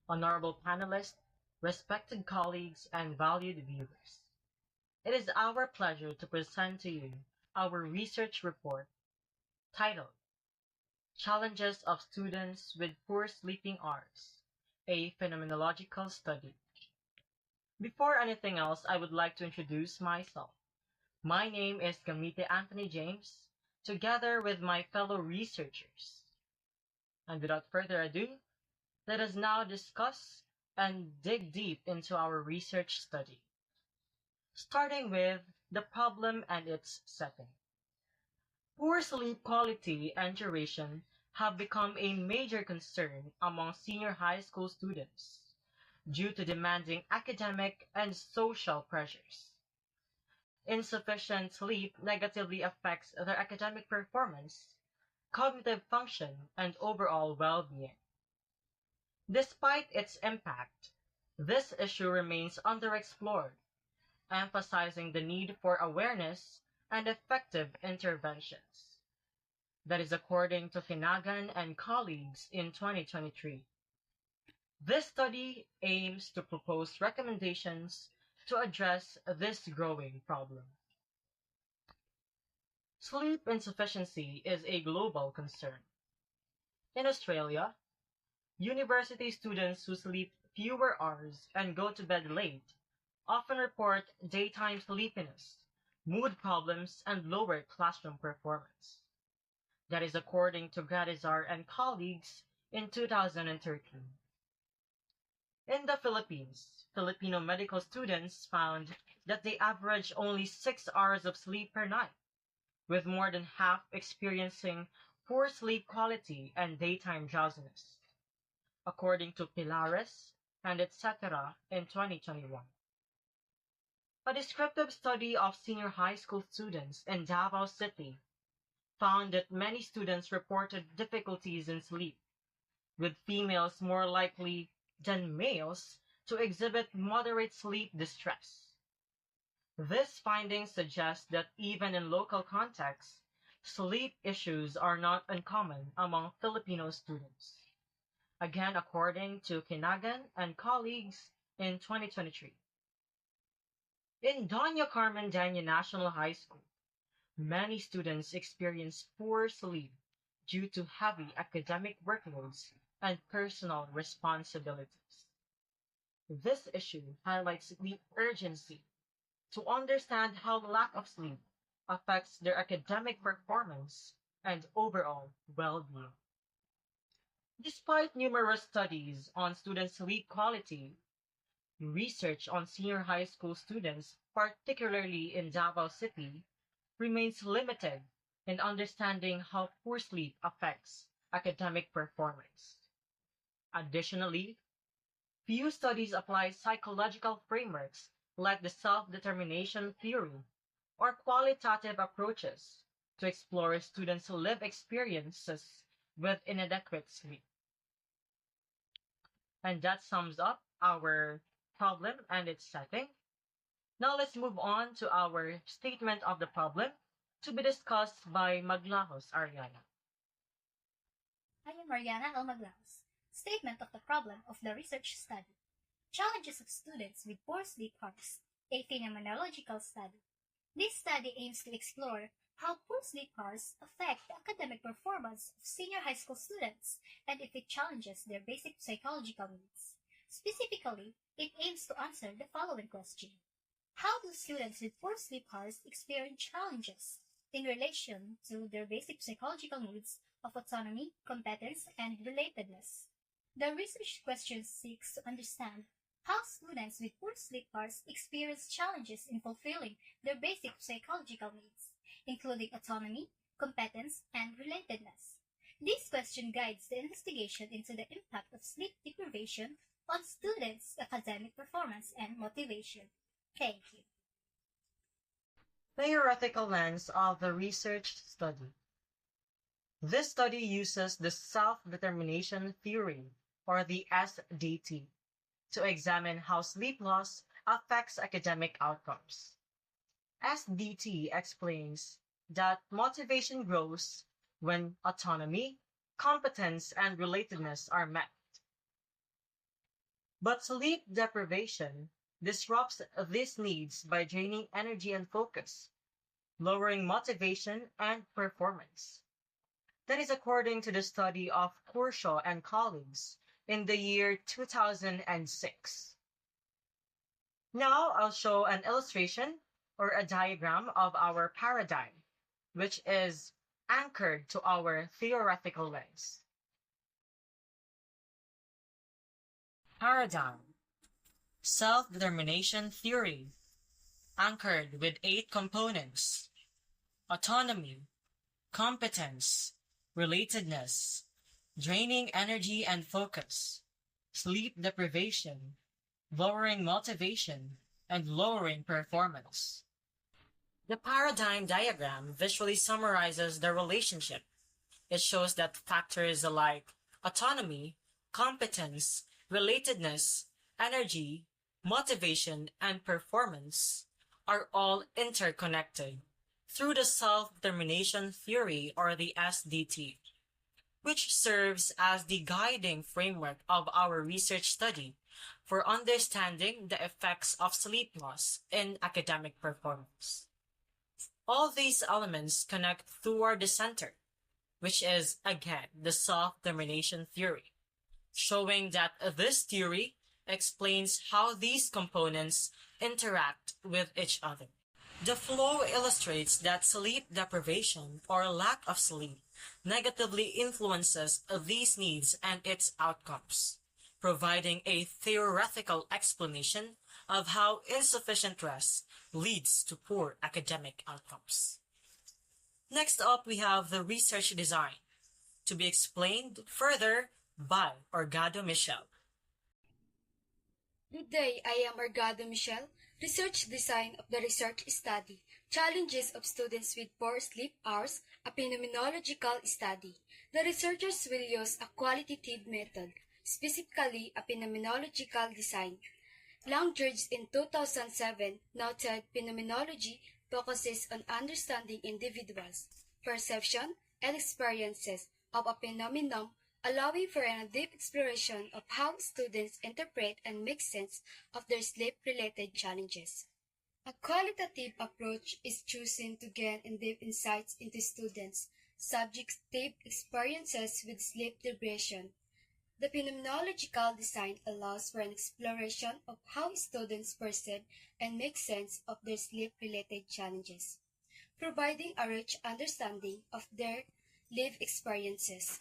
honorable panelists, respected colleagues, and valued viewers. It is our pleasure to present to you our research report titled Challenges of Students with Poor Sleeping Hours, a Phenomenological Study. Before anything else, I would like to introduce myself. My name is Gamite Anthony James, together with my fellow researchers. And without further ado, let us now discuss and dig deep into our research study, starting with the problem and its setting. Poor sleep quality and duration have become a major concern among senior high school students due to demanding academic and social pressures. Insufficient sleep negatively affects their academic performance, cognitive function, and overall well-being. Despite its impact, this issue remains underexplored, emphasizing the need for awareness and effective interventions. That is according to Finagan and colleagues in 2023. This study aims to propose recommendations to address this growing problem. Sleep insufficiency is a global concern. In Australia, university students who sleep fewer hours and go to bed late often report daytime sleepiness, mood problems, and lower classroom performance. That is according to Gradizar and colleagues in 2013. In the Philippines, Filipino medical students found that they average only 6 hours of sleep per night, with more than half experiencing poor sleep quality and daytime drowsiness, according to Pilares and etc. in 2021. A descriptive study of senior high school students in Davao City found that many students reported difficulties in sleep, with females more likely than males to exhibit moderate sleep distress. This finding suggests that even in local contexts, sleep issues are not uncommon among Filipino students. Again, according to Kinagan and colleagues in 2023. In Doña Carmen Dania National High School, many students experience poor sleep due to heavy academic workloads and personal responsibilities. This issue highlights the urgency to understand how lack of sleep affects their academic performance and overall well-being. Despite numerous studies on student sleep quality, research on senior high school students, particularly in Davao City, remains limited in understanding how poor sleep affects academic performance. Additionally, few studies apply psychological frameworks like the self-determination theory or qualitative approaches to explore students' lived experiences with inadequate sleep. And that sums up our problem and its setting. Now let's move on to our statement of the problem to be discussed by Maglahos Ariana. I am Mariana L. Maglaos. Statement of the problem of the research study. Challenges of students with poor sleep hours, a phenomenological study. This study aims to explore how poor sleep hours affect the academic performance of senior high school students and if it challenges their basic psychological needs. Specifically, it aims to answer the following question. How do students with poor sleep hours experience challenges in relation to their basic psychological needs of autonomy, competence, and relatedness? The research question seeks to understand how students with poor sleep hours experience challenges in fulfilling their basic psychological needs, including autonomy, competence, and relatedness. This question guides the investigation into the impact of sleep deprivation on students' academic performance and motivation. Thank you. Theoretical lens of the research study. This study uses the self-determination theory, or the SDT, to examine how sleep loss affects academic outcomes. SDT explains that motivation grows when autonomy, competence, and relatedness are met. But sleep deprivation disrupts these needs by draining energy and focus, lowering motivation and performance. That is according to the study of Corshaw and colleagues in the year 2006. Now I'll show an illustration or a diagram of our paradigm, which is anchored to our theoretical lens. Paradigm: self-determination theory, anchored with 8 components: autonomy, competence, relatedness, draining energy and focus, sleep deprivation, lowering motivation, and lowering performance. The paradigm diagram visually summarizes the relationship. It shows that factors like autonomy, competence, relatedness, energy, motivation, and performance are all interconnected through the self-determination theory, or the SDT, which serves as the guiding framework of our research study for understanding the effects of sleep loss in academic performance. All these elements connect toward the center, which is, again, the self-determination theory, showing that this theory explains how these components interact with each other. The flow illustrates that sleep deprivation or lack of sleep negatively influences these needs and its outcomes, providing a theoretical explanation of how insufficient rest leads to poor academic outcomes. Next up, we have the research design, to be explained further by Orgado Michel. Good day, I am Orgado Michel, research design of the research study, Challenges of Students with Poor Sleep Hours, a phenomenological study. The researchers will use a qualitative method, specifically a phenomenological design. Langridge in 2007 noted phenomenology focuses on understanding individuals' perception and experiences of a phenomenon, allowing for a deep exploration of how students interpret and make sense of their sleep-related challenges. A qualitative approach is chosen to gain in-depth insights into students' subjective experiences with sleep deprivation. The phenomenological design allows for an exploration of how students perceive and make sense of their sleep-related challenges, providing a rich understanding of their lived experiences.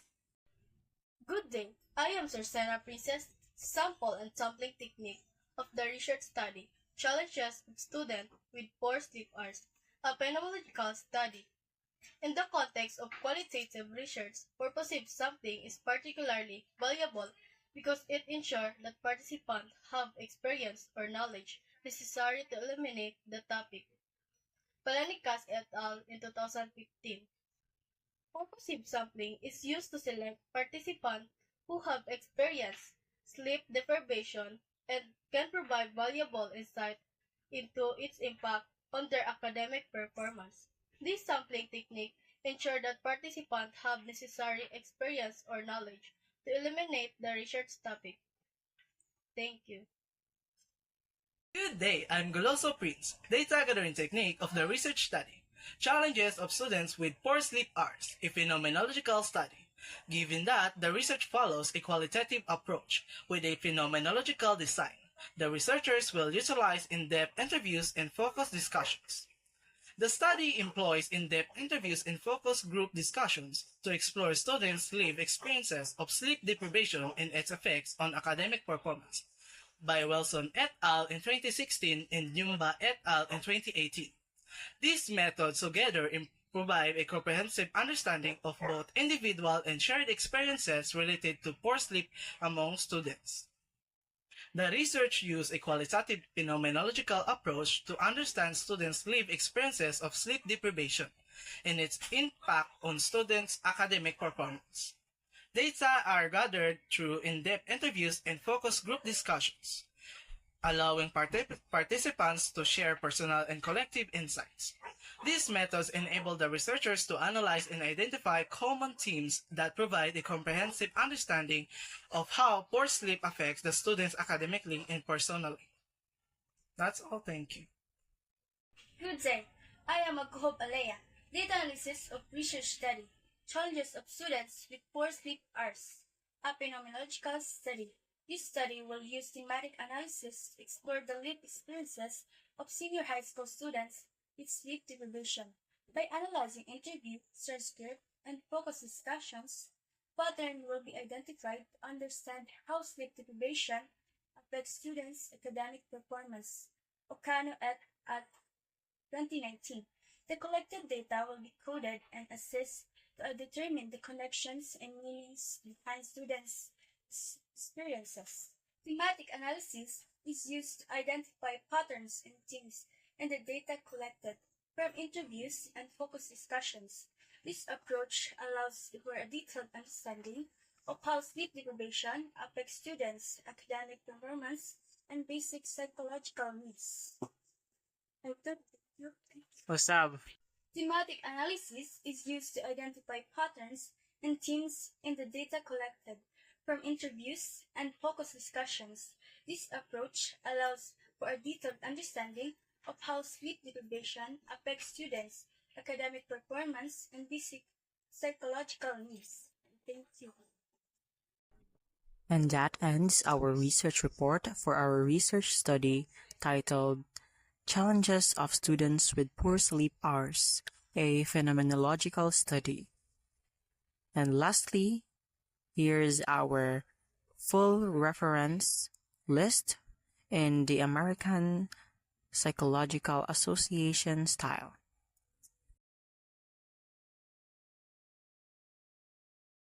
Good day, I am Sarcena Princess, sample and sampling technique of the research study, Challenges of Students with Poor Sleep Hours, a phenomenological study. In the context of qualitative research, purposive sampling is particularly valuable because it ensures that participants have experience or knowledge necessary to eliminate the topic. Palanikas et al. In 2015. Purposive sampling is used to select participants who have experienced sleep deprivation and can provide valuable insight into its impact on their academic performance. This sampling technique ensures that participants have necessary experience or knowledge to eliminate the research topic. Thank you. Good day, I'm Goloso Prince, data gathering technique of the research study, Challenges of Students with Poor Sleep Hours, a phenomenological study. Given that the research follows a qualitative approach with a phenomenological design, the researchers will utilize in-depth interviews and focus discussions. The study employs in-depth interviews and focus group discussions to explore students' lived experiences of sleep deprivation and its effects on academic performance, by Wilson et al. In 2016 and Nyumba et al. In 2018. These methods together provide a comprehensive understanding of both individual and shared experiences related to poor sleep among students. The research used a qualitative phenomenological approach to understand students' lived experiences of sleep deprivation and its impact on students' academic performance. Data are gathered through in-depth interviews and focus group discussions. allowing participants to share personal and collective insights. These methods enable the researchers to analyze and identify common themes that provide a comprehensive understanding of how poor sleep affects the students academically and personally. That's all, thank you. Good day. I am Aghob Alea. Data analysis of research study. Challenges of students with poor sleep hours. A phenomenological study. This study will use thematic analysis to explore the lived experiences of senior high school students with sleep deprivation. By analyzing interview, transcript, and focus discussions, pattern will be identified to understand how sleep deprivation affects students' academic performance. Ocano at 2019. The collected data will be coded and assessed to determine the connections and meanings behind students' experiences. Thematic analysis is used to identify patterns and themes in the data collected from interviews and focus discussions. This approach allows for a detailed understanding of how sleep deprivation affects students' academic performance and basic psychological needs. What's up? Thematic analysis is used to identify patterns and themes in the data collected from interviews and focus discussions. This approach allows for a detailed understanding of how sleep deprivation affects students' academic performance and basic psychological needs. Thank you. And that ends our research report for our research study titled Challenges of Students with Poor Sleep Hours, a Phenomenological Study. And lastly, here's our full reference list in the American Psychological Association style.